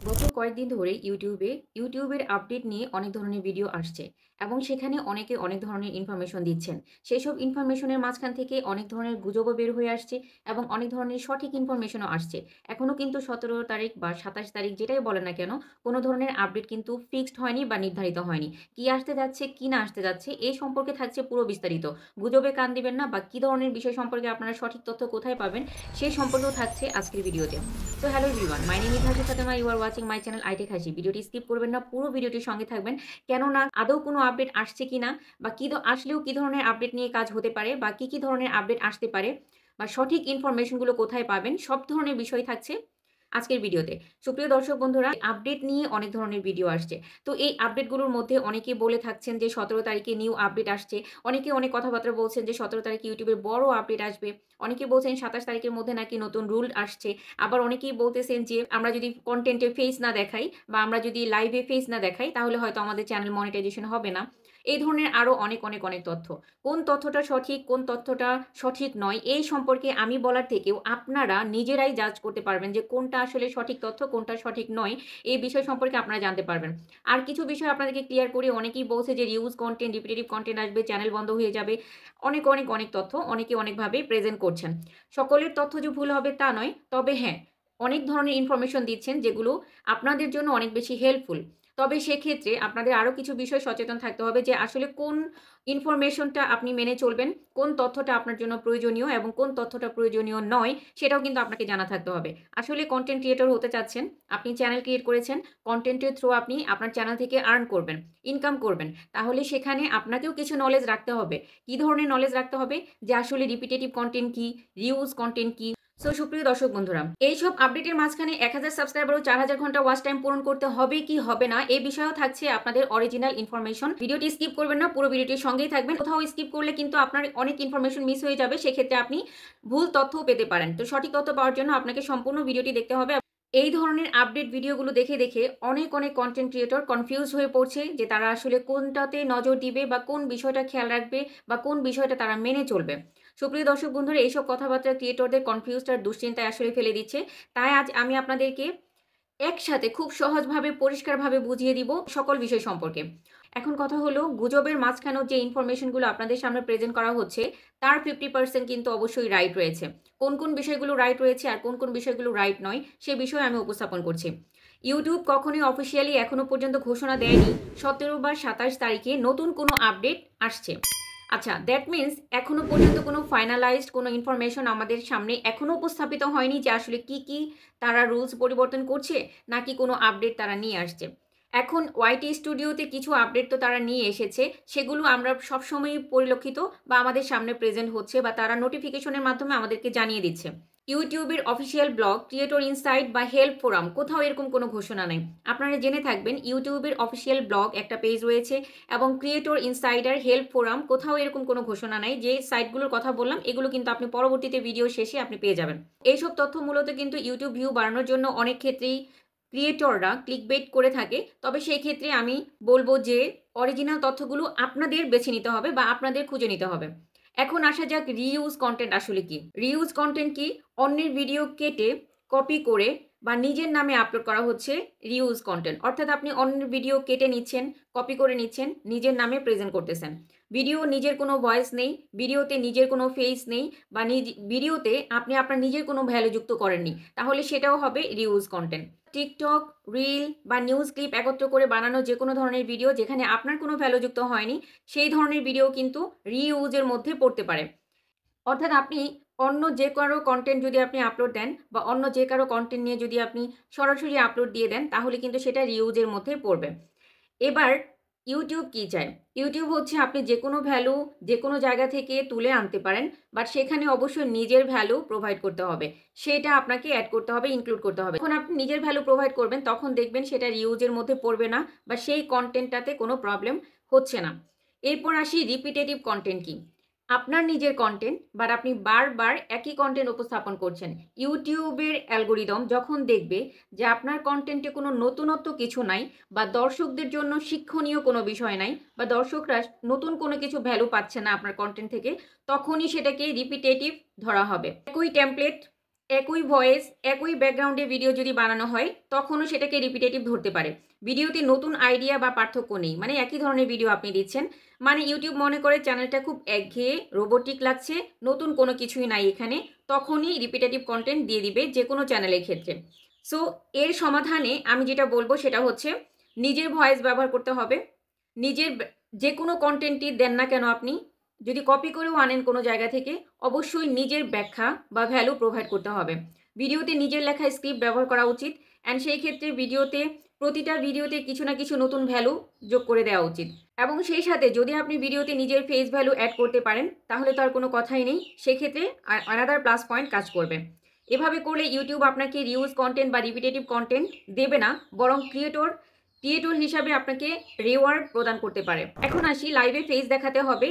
গত কয়েকদিন ধরে ইউটিউবের আপডেট নিয়ে অনেক ধরনের ভিডিও আসছে এবং সেখানে অনেকে অনেক ধরনের ইনফরমেশন দিচ্ছেন। সেসব ইনফরমেশনের মাঝখান থেকে অনেক ধরনের গুজবও বের হয়ে আসছে এবং অনেক ধরনের সঠিক ইনফরমেশনও আসছে। এখনও কিন্তু ১৭ তারিখ বা ২৭ তারিখ যেটাই বলেন না কেন, কোনো ধরনের আপডেট কিন্তু ফিক্সড হয়নি বা নির্ধারিত হয়নি। কি আসতে যাচ্ছে, কি না আসতে যাচ্ছে এই সম্পর্কে থাকছে পুরো বিস্তারিত। গুজবে কান দিবেন না বা কি ধরনের বিষয় সম্পর্কে আপনারা সঠিক তথ্য কোথায় পাবেন সেই সম্পর্কেও থাকছে আজকের ভিডিওতে। So hello everyone, my name is Hasi Fatema. You are watching my channel iTech Hasi. ভিডিওটি স্কিপ করবেন না, পুরো ভিডিওটির সঙ্গে থাকবেন। কেননা আদৌ কোনো আপডেট আসছে কিনা বা আসলেও কি ধরনের আপডেট নিয়ে কাজ হতে পারে বা কি ধরনের আপডেট আসতে পারে বা সঠিক ইনফরমেশনগুলো কোথায় পাবেন, সব ধরনের বিষয় থাকছে আজকের ভিডিওতে। সুপ্রিয় দর্শক বন্ধুরা, আপডেট নিয়ে অনেক ধরনের ভিডিও আসছে। তো এই আপডেটগুলোর মধ্যে অনেকে বলে থাকছেন যে ১৭ তারিখে নিউ আপডেট আসছে। অনেকে অনেক কথাবার্তা বলছেন যে ১৭ তারিখে ইউটিউবের বড় আপডেট আসবে। অনেকে বলছেন ২৭ তারিখের মধ্যে নাকি নতুন রুল আসছে। আবার অনেকেই বলতেছেন যে আমরা যদি কনটেন্টে ফেস না দেখাই বা আমরা যদি লাইভে ফেস না দেখাই তাহলে হয়তো আমাদের চ্যানেল মনিটাইজেশন হবে না। এই ধরনের আরো অনেক তথ্য। কোন তথ্যটা সঠিক, কোন তথ্যটা সঠিক নয় এই সম্পর্কে আমি বলার থেকেও আপনারা নিজেরাই জাজ করতে পারবেন যে কোনটা আসলে সঠিক তথ্য, কোনটা সঠিক নয়। এই বিষয় সম্পর্কে আপনারা জানতে পারবেন। আর কিছু বিষয় আপনাদেরকে ক্লিয়ার করি। অনেকেই বলছে যে রিউজ কনটেন্ট, রিপিটেটিভ কনটেন্ট আসবে, চ্যানেল বন্ধ হয়ে যাবে। অনেক তথ্য অনেকে অনেকভাবে প্রেজেন্ট করছেন। সকলের তথ্য যে ভুল হবে তা নয়। তবে হ্যাঁ, অনেক ধরনের ইনফরমেশন দিচ্ছেন যেগুলো আপনাদের জন্য অনেক বেশি হেল্পফুল। তবে সেক্ষেত্রে আপনাদের আরো কিছু বিষয় সচেতন থাকতে হবে যে আসলে কোন ইনফরমেশনটা আপনি মেনে চলবেন, কোন তথ্যটা আপনার জন্য প্রয়োজনীয় এবং কোন তথ্যটা প্রয়োজনীয় নয় সেটাও কিন্তু আপনাকে জানা থাকতে হবে। আসলে কনটেন্ট ক্রিয়েটর হতে চাচ্ছেন, আপনি চ্যানেল ক্রিয়েট করেছেন, কনটেন্টের থ্রু আপনি আপনার চ্যানেল থেকে আর্ন করবেন, ইনকাম করবেন। তাহলে সেখানে আপনাকেও কিছু নলেজ রাখতে হবে। কি ধরনের নলেজ রাখতে হবে? যে আসলে রিপিটেটিভ কনটেন্ট কি, রিউজ কনটেন্ট কি। সো সুপ্রিয় দর্শক বন্ধুরা, এইসব আপডেটের মাঝখানে ১,০০০ সাবস্ক্রাইবার ও ৪,০০০ ঘন্টা ওয়াচ টাইম পূরণ করতে হবে কি হবে না এই বিষয়েও থাকছে আপনাদের অরিজিনাল ইনফরমেশন। ভিডিওটি স্কিপ করবেন না, পুরো ভিডিওটির সঙ্গেই থাকবেন। কোথাও স্কিপ করলে কিন্তু আপনার অনেক ইনফরমেশন মিস হয়ে যাবে, সেক্ষেত্রে আপনি ভুল তথ্যও পেতে পারেন। তো সঠিক তথ্য পাওয়ার জন্য আপনাকে সম্পূর্ণ ভিডিওটি দেখতে হবে। এই ধরনের আপডেট ভিডিওগুলো দেখে অনেক কনটেন্ট ক্রিয়েটর কনফিউজ হয়ে পড়ছে যে তারা আসলে কোনটাতে নজর দিবে বা কোন বিষয়টা খেয়াল রাখবে বা কোন বিষয়টা তারা মেনে চলবে। সুপ্রিয় দর্শক বন্ধুরা, এইসব কথাবার্তা ক্রিয়েটরদের কনফিউজড আর দুশ্চিন্তায় আসলে ফেলে দিচ্ছে। তাই আজ আমি আপনাদেরকে একসাথে খুব সহজভাবে পরিষ্কারভাবে বুঝিয়ে দিব সকল বিষয় সম্পর্কে। এখন কথা হলো, গুজবের মাঝখানেও যে ইনফরমেশনগুলো আপনাদের সামনে প্রেজেন্ট করা হচ্ছে তার 50% কিন্তু অবশ্যই রাইট রয়েছে। কোন বিষয়গুলো রাইট রয়েছে আর কোন বিষয়গুলো রাইট নয় সে বিষয়ে আমি উপস্থাপন করছি। ইউটিউব কখনোই অফিসিয়ালি এখনো পর্যন্ত ঘোষণা দেয়নি ১৭ বা ২৭ তারিখে নতুন কোনো আপডেট আসছে। আচ্ছা, দ্যাট মিনস এখনো পর্যন্ত কোনো ফাইনালাইজড কোনো ইনফরমেশন আমাদের সামনে এখনো উপস্থাপিত হয়নি যে আসলে কি তারা রুলস পরিবর্তন করছে নাকি কোনো আপডেট তারা নিয়ে আসছে। এখন ওয়াইটি স্টুডিওতে কিছু আপডেট তো তারা নিয়ে এসেছে, সেগুলো আমরা সবসময়ই পরিলক্ষিত বা আমাদের সামনে প্রেজেন্ট হচ্ছে বা তারা নোটিফিকেশনের মাধ্যমে আমাদেরকে জানিয়ে দিচ্ছে। ইউটিউবের অফিসিয়াল ব্লগ, ক্রিয়েটর ইনসাইট বা হেল্প ফোরাম কোথাও এরকম কোনো ঘোষণা নেই। আপনারা জেনে থাকবেন ইউটিউবের অফিসিয়াল ব্লগ একটা পেজ রয়েছে এবং ক্রিয়েটর ইনসাইডার, হেল্প ফোরাম কোথাও এরকম কোনো ঘোষণা নাই। যে সাইটগুলোর কথা বললাম এগুলো কিন্তু আপনি পরবর্তীতে ভিডিও শেষে আপনি পেয়ে যাবেন। এইসব তথ্য মূলত কিন্তু ইউটিউব ভিউ বাড়ানোর জন্য অনেক ক্ষেত্রেই ক্রিয়েটররা ক্লিকবেট করে থাকে। তবে সেই ক্ষেত্রে আমি বলবো যে অরিজিনাল তথ্যগুলো আপনাদের বেছে নিতে হবে বা আপনাদের খুঁজে নিতে হবে। এখন আসা যাক রিইউজ কন্টেন্ট আসলে কি। রিইউজ কন্টেন্ট কি? অন্যের ভিডিও কেটে কপি করে বা নিজের নামে আপলোড করা হচ্ছে রিইউজ কন্টেন্ট। অর্থাৎ আপনি অন্যের ভিডিও কেটে নিচ্ছেন, কপি করে নিচ্ছেন, নিজের নামে প্রেজেন্ট করতেছেন। ভিডিও নিজের কোনো ভয়েস নেই, ভিডিওতে নিজের কোনো ফেস নেই বা ভিডিওতে আপনি আপনার নিজের কোনো ভ্যালু যুক্ত করেননি, তাহলে সেটাও হবে রিউজ কন্টেন্ট। টিকটক, রিল বা নিউজ ক্লিপ একত্র করে বানানো যে কোনো ধরনের ভিডিও যেখানে আপনার কোনো ভ্যালু যুক্ত হয়নি সেই ধরনের ভিডিও কিন্তু রিইউজের মধ্যে পড়তে পারে। অর্থাৎ আপনি অন্য যে কারো কন্টেন্ট যদি আপনি আপলোড দেন বা অন্য যে কারো কন্টেন্ট নিয়ে যদি আপনি সরাসরি আপলোড দিয়ে দেন তাহলে কিন্তু সেটা রিউজের মধ্যে পড়বে। এবার ইউটিউব কি চায়? ইউটিউব হচ্ছে আপনি যে কোনো ভ্যালু যে কোনো জায়গা থেকে তুলে আনতে পারেন, বাট সেখানে অবশ্যই নিজের ভ্যালু প্রোভাইড করতে হবে। সেটা আপনাকে অ্যাড করতে হবে, ইনক্লুড করতে হবে। যখন আপনি নিজের ভ্যালু প্রোভাইড করবেন তখন দেখবেন সেটা রিউজের মধ্যে পড়বে না বা সেই কন্টেন্টটাতে কোনো প্রবলেম হচ্ছে না। এরপর আসি রিপিটেটিভ কন্টেন্ট কি। আপনার নিজের কন্টেন্ট বাট আপনি বারবার একই কন্টেন্ট উপস্থাপন করছেন। ইউটিউবের অ্যালগরিদম যখন দেখবে যে আপনার কন্টেন্টে কোনো নতুনত্ব কিছু নাই বা দর্শকদের জন্য শিক্ষণীয় কোনো বিষয় নাই বা দর্শকরা নতুন কোনো কিছু ভ্যালু পাচ্ছে না আপনার কন্টেন্ট থেকে, তখনই সেটাকে রিপিটেটিভ ধরা হবে। একই টেমপ্লেট, একই ভয়েস একই ব্যাকগ্রাউন্ডে ভিডিও যদি বানানো হয় তখনও সেটাকে রিপিটেটিভ ধরতে পারে। ভিডিওতে নতুন আইডিয়া বা পার্থক্য নেই, মানে একই ধরনের ভিডিও আপনি দিচ্ছেন, মানে ইউটিউব মনে করে চ্যানেলটা খুব একঘেয়ে রোবোটিক লাগছে, নতুন কোনো কিছুই নাই এখানে, তখনই রিপিটেটিভ কন্টেন্ট দিয়ে দিবে যে কোনো চ্যানেলের ক্ষেত্রে। সো এর সমাধানে আমি যেটা বলবো সেটা হচ্ছে নিজের ভয়েস ব্যবহার করতে হবে। নিজের যে কোনো কন্টেন্টই দেন না কেন আপনি যদি কপি করেও আনেন কোনো জায়গা থেকে, অবশ্যই নিজের ব্যাখ্যা বা ভ্যালু প্রোভাইড করতে হবে। ভিডিওতে নিজের লেখা স্ক্রিপ্ট ব্যবহার করা উচিত, অ্যান্ড সেই ক্ষেত্রে প্রতিটা ভিডিওতে কিছু না কিছু নতুন ভ্যালু যোগ করে দেওয়া উচিত। এবং সেই সাথে যদি আপনি ভিডিওতে নিজের ফেস ভ্যালু অ্যাড করতে পারেন তাহলে তো আর কোনো কথাই নেই, সেক্ষেত্রে আনাদার প্লাস পয়েন্ট কাজ করবে। এভাবে করলে ইউটিউব আপনাকে রিউজ কন্টেন্ট বা রিপিটেটিভ কন্টেন্ট দেবে না, বরং ক্রিয়েটর হিসাবে আপনাকে রিওয়ার্ড প্রদান করতে পারে। এখন আসি লাইভে ফেস দেখাতে হবে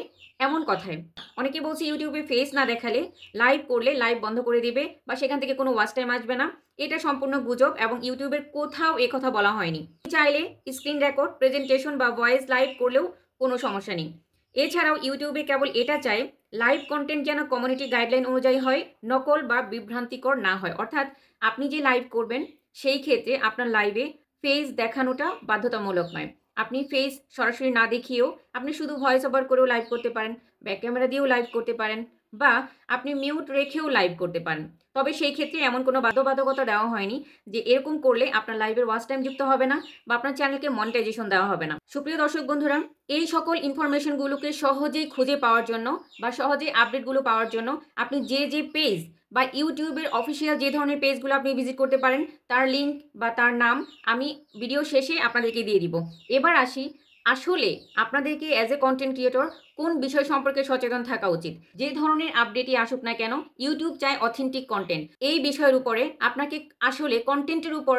এমন কথায়। অনেকে বলছে ইউটিউবে ফেস না দেখালে লাইভ করলে লাইভ বন্ধ করে দিবে বা সেখান থেকে কোনো ওয়াচ টাইম আসবে না। এটা সম্পূর্ণ গুজব এবং ইউটিউবের কোথাও এ কথা বলা হয়নি। চাইলে স্ক্রিন রেকর্ড, প্রেজেন্টেশন বা ভয়েস লাইভ করলেও কোনো সমস্যা নেই। এছাড়াও ইউটিউবে কেবল এটা চায় লাইভ কন্টেন্ট যেন কমিউনিটি গাইডলাইন অনুযায়ী হয়, নকল বা বিভ্রান্তিকর না হয়। অর্থাৎ আপনি যে লাইভ করবেন সেই ক্ষেত্রে আপনার লাইভে ফেস দেখানোটা বাধ্যতামূলক নয়। আপনি ফেস সরাসরি না দেখিয়েও আপনি শুধু ভয়েস ওভার করেও লাইভ করতে পারেন, ব্যাক ক্যামেরা দিয়েও লাইভ করতে পারেন, বা আপনি মিউট রেখেও লাইভ করতে পারেন। তবে সেই ক্ষেত্রে এমন কোনো বাধ্যবাধকতা দেওয়া হয়নি যে এরকম করলে আপনার লাইভের ওয়াচ টাইম যুক্ত হবে না বা আপনার চ্যানেলকে মনিটাইজেশন দেওয়া হবে না। সুপ্রিয় দর্শক বন্ধুরা, এই সকল ইনফরমেশনগুলোকে সহজেই খুঁজে পাওয়ার জন্য বা সহজেই আপডেটগুলো পাওয়ার জন্য আপনি যে পেজ বা ইউটিউবের অফিসিয়াল যে ধরনের পেজগুলো আপনি ভিজিট করতে পারেন তার লিঙ্ক বা তার নাম আমি ভিডিও শেষে আপনাদেরকে দিয়ে দিব। এবার আসি আসলে আপনাদেরকে অ্যাজ এ কন্টেন্ট ক্রিয়েটর কোন বিষয় সম্পর্কে সচেতন থাকা উচিত। যে ধরনের আপডেটই আসুক না কেন, ইউটিউব চায় অথেন্টিক কন্টেন্ট। এই বিষয়ের উপরে আপনাকে আসলে কন্টেন্টের উপর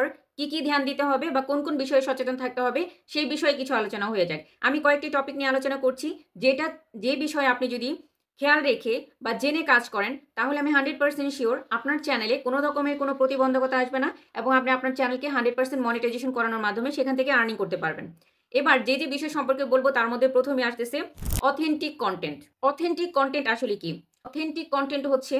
কি ধ্যান দিতে হবে বা কোন কোন বিষয়ে সচেতন থাকতে হবে সেই বিষয়ে কিছু আলোচনা হয়ে যায়। আমি কয়েকটি টপিক নিয়ে আলোচনা করছি, যে বিষয়ে আপনি যদি খেয়াল রেখে বা জেনে কাজ করেন তাহলে আমি 100% শিওর আপনার চ্যানেলে কোনো রকমের কোনো প্রতিবন্ধকতা আসবে না এবং আপনি আপনার চ্যানেলকে 100% মনিটাইজেশন করানোর মাধ্যমে সেখান থেকে আর্নিং করতে পারবেন। এবার যে বিষয় সম্পর্কে বলবো তার মধ্যে প্রথমে আসতেছে অথেন্টিক কন্টেন্ট। অথেন্টিক কন্টেন্ট আসলে কি? অথেন্টিক কন্টেন্ট হচ্ছে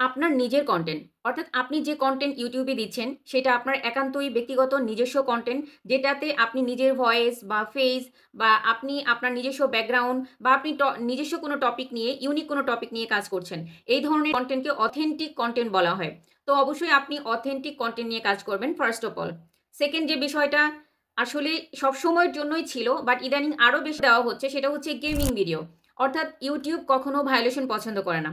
আপনার নিজের কন্টেন্ট, অর্থাৎ আপনি যে কন্টেন্ট ইউটিউবে দিচ্ছেন সেটা আপনার একান্তই ব্যক্তিগত নিজস্ব কন্টেন্ট, যেটাতে আপনি নিজের ভয়েস বা ফেস বা আপনি আপনার নিজস্ব ব্যাকগ্রাউন্ড বা আপনি নিজস্ব কোনো টপিক নিয়ে ইউনিক কোনো টপিক নিয়ে কাজ করছেন। এই ধরনের কন্টেন্টকে অথেন্টিক কন্টেন্ট বলা হয়। তো অবশ্যই আপনি অথেন্টিক কন্টেন্ট নিয়ে কাজ করবেন ফার্স্ট অফ অল। সেকেন্ড যে বিষয়টা আসলে সবসময়ের জন্যই ছিল বাট ইদানিং আরও বেশি দেওয়া হচ্ছে সেটা হচ্ছে গেমিং ভিডিও। অর্থাৎ ইউটিউব কখনো ভায়োলেশন পছন্দ করে না।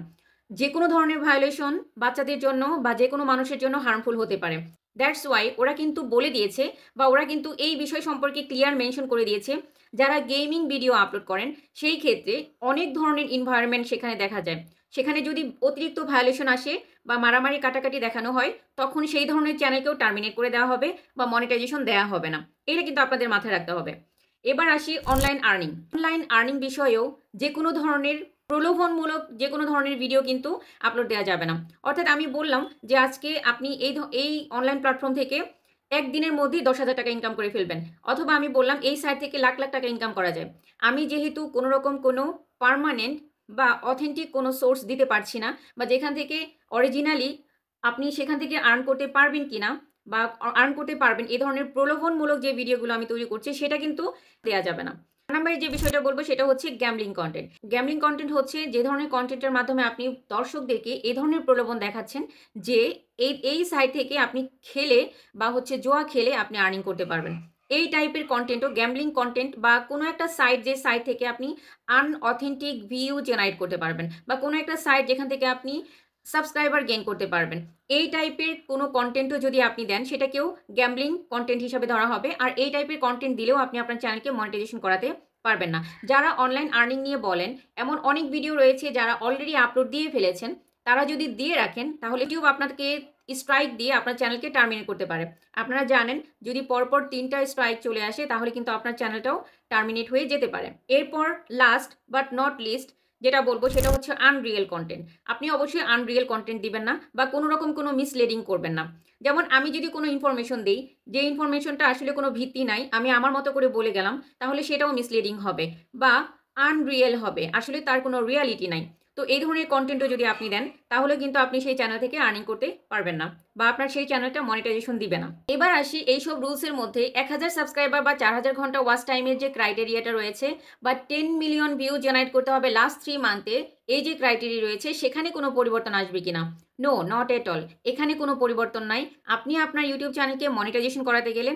যে কোনো ধরনের ভায়োলেশন বাচ্চাদের জন্য বা যে কোনো মানুষের জন্য হার্মফুল হতে পারে। দ্যাটস ওয়াই ওরা কিন্তু বলে দিয়েছে বা ওরা কিন্তু এই বিষয় সম্পর্কে ক্লিয়ার মেনশন করে দিয়েছে, যারা গেমিং ভিডিও আপলোড করেন সেই ক্ষেত্রে অনেক ধরনের এনভায়রনমেন্ট সেখানে দেখা যায়। সেখানে যদি অতিরিক্ত ভায়োলেশন আসে বা মারামারি কাটাকাটি দেখানো হয় তখন সেই ধরনের চ্যানেলকেও টার্মিনেট করে দেওয়া হবে বা মনিটাইজেশন দেওয়া হবে না। এটা কিন্তু আপনাদের মাথায় রাখতে হবে। এবার আসি অনলাইন আর্নিং। অনলাইন আর্নিং বিষয়েও যে কোনো ধরনের প্রলোভনমূলক যে কোনো ধরনের ভিডিও কিন্তু আপলোড দেওয়া যাবে না। অর্থাৎ আমি বললাম যে আজকে আপনি এই অনলাইন প্ল্যাটফর্ম থেকে একদিনের মধ্যেই 10,000 টাকা ইনকাম করে ফেলবেন, অথবা আমি বললাম এই সাইট থেকে লাখ লাখ টাকা ইনকাম করা যায়। আমি যেহেতু কোনো রকম কোনো পার্মানেন্ট বা অথেন্টিক কোনো সোর্স দিতে পারছি না বা যেখান থেকে অরিজিনালি আপনি সেখান থেকে আর্ন করতে পারবেন কিনা বা আর্ন করতে পারবেন এই ধরনের প্রলোভনমূলক যে ভিডিওগুলো আমি তৈরি করছি সেটা কিন্তু দেওয়া যাবে না। নাম্বারে যে বিষয়টা বলবো সেটা হচ্ছে গ্যামলিং কন্টেন্ট। গ্যামলিং কন্টেন্ট হচ্ছে যে ধরনের কন্টেন্টের মাধ্যমে আপনি দর্শকদেরকে এই ধরনের প্রলোভন দেখাচ্ছেন যে এই সাইট থেকে আপনি খেলে বা হচ্ছে জুয়া খেলে আপনি আর্নিং করতে পারবেন। এই টাইপের কন্টেন্টও গ্যামলিং কন্টেন্ট, বা কোনো একটা সাইট যে সাইট থেকে আপনি আনঅথেন্টিক ভিউ জেনারেট করতে পারবেন বা কোনো একটা সাইট যেখান থেকে আপনি সাবস্ক্রাইবার গেইন করতে পারবেন, এই টাইপের কোনো কন্টেন্টও যদি আপনি দেন সেটাকেও গ্যামলিং কন্টেন্ট হিসাবে ধরা হবে। আর এই টাইপের কন্টেন্ট দিলেও আপনি আপনার চ্যানেলকে মনিটাইজেশন করাতে পারবেন না। যারা অনলাইন আর্নিং নিয়ে বলেন এমন অনেক ভিডিও রয়েছে যারা অলরেডি আপলোড দিয়ে ফেলেছেন, তারা যদি দিয়ে রাখেন তাহলে ইউটিউব আপনাকে স্ট্রাইক দিয়ে আপনার চ্যানেলকে টার্মিনেট করতে পারে। আপনারা জানেন যদি পরপর 3টা স্ট্রাইক চলে আসে তাহলে কিন্তু আপনার চ্যানেলটাও টার্মিনেট হয়ে যেতে পারে। এরপর লাস্ট বাট নট লিস্ট যেটা বলবো সেটা হচ্ছে আনরিয়েল কন্টেন্ট। আপনি অবশ্যই আনরিয়েল কন্টেন্ট দিবেন না বা কোনো রকম কোনো মিসলিডিং করবেন না। যেমন আমি যদি কোনো ইনফরমেশন দিই যে ইনফরমেশনটা আসলে কোনো ভিত্তি নাই, আমি আমার মতো করে বলে গেলাম, তাহলে সেটাও মিসলিডিং হবে বা আনরিয়েল হবে, আসলে তার কোনো রিয়ালিটি নাই। তো এই ধরনের কন্টেন্টও যদি আপনি দেন তাহলে কিন্তু আপনি সেই চ্যানেল থেকে আর্নিং করতে পারবেন না বা আপনার সেই চ্যানেলটা মনিটাইজেশন দিবে না। এবার আসি এইসব রুলসের মধ্যে 1000 সাবস্ক্রাইবার বা 4000 ঘন্টা ওয়াচ টাইমের যে ক্রাইটেরিয়াটা রয়েছে বা 10 মিলিয়ন ভিউ জেনারেট করতে হবে লাস্ট 3 মান্থে, এই যে ক্রাইটেরিয়া রয়েছে সেখানে কোনো পরিবর্তন আসবে কিনা? No, not at all. এখানে কোনো পরিবর্তন নাই। আপনি আপনার ইউটিউব চ্যানেলকে মনিটাইজেশন করাতে গেলে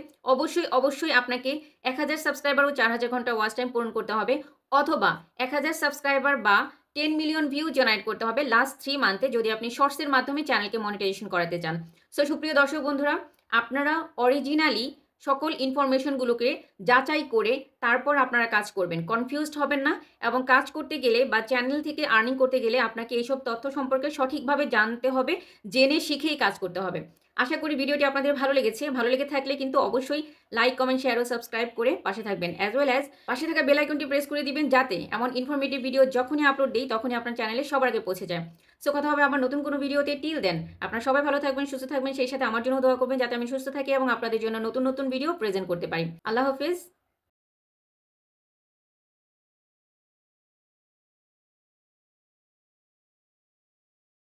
অবশ্যই আপনাকে 1000 সাবস্ক্রাইবার ও 4000 ঘন্টা ওয়াচ টাইম পূরণ করতে হবে, অথবা 1000 সাবস্ক্রাইবার বা 10 মিলিয়ন ভিউ জেনারেট করতে হবে লাস্ট 3 মান্থে যদি আপনি শর্টসের মাধ্যমে চ্যানেলকে মনিটাইজেশন করাতে চান। সো সুপ্রিয় দর্শক বন্ধুরা, আপনারা অরিজিনালি সকল ইনফরমেশনগুলোকে যাচাই করে তারপর আপনারা কাজ করবেন, কনফিউজড হবেন না। এবং কাজ করতে গেলে বা চ্যানেল থেকে আর্নিং করতে গেলে আপনাকে এইসব তথ্য সম্পর্কে সঠিকভাবে জানতে হবে, জেনে শিখেই কাজ করতে হবে। আশা করি ভিডিওটি আপনাদের ভালো লেগেছে। ভালো লেগে থাকলে কিন্তু অবশ্যই লাইক, কমেন্ট, শেয়ার ও সাবস্ক্রাইব করে পাশে থাকবেন, অ্যাজ ওয়েল অ্যাজ পাশে থাকা বেল আইকনটি প্রেস করে দিবেন যাতে এমন ইনফরমেটিভ ভিডিও যখনই আপলোড দিই তখনই আপনার চ্যানেলে সবার আগে পৌঁছে যায়। সো কথা হবে আবার নতুন কোনো ভিডিওতে। টিল দেন আপনারা সবাই ভালো থাকবেন, সুস্থ থাকবেন, সেই সাথে আমার জন্য দোয়া করবেন যাতে আমি সুস্থ থাকি এবং আপনাদের জন্য নতুন নতুন ভিডিও প্রেজেন্ট করতে পারি। আল্লাহ হাফেজ।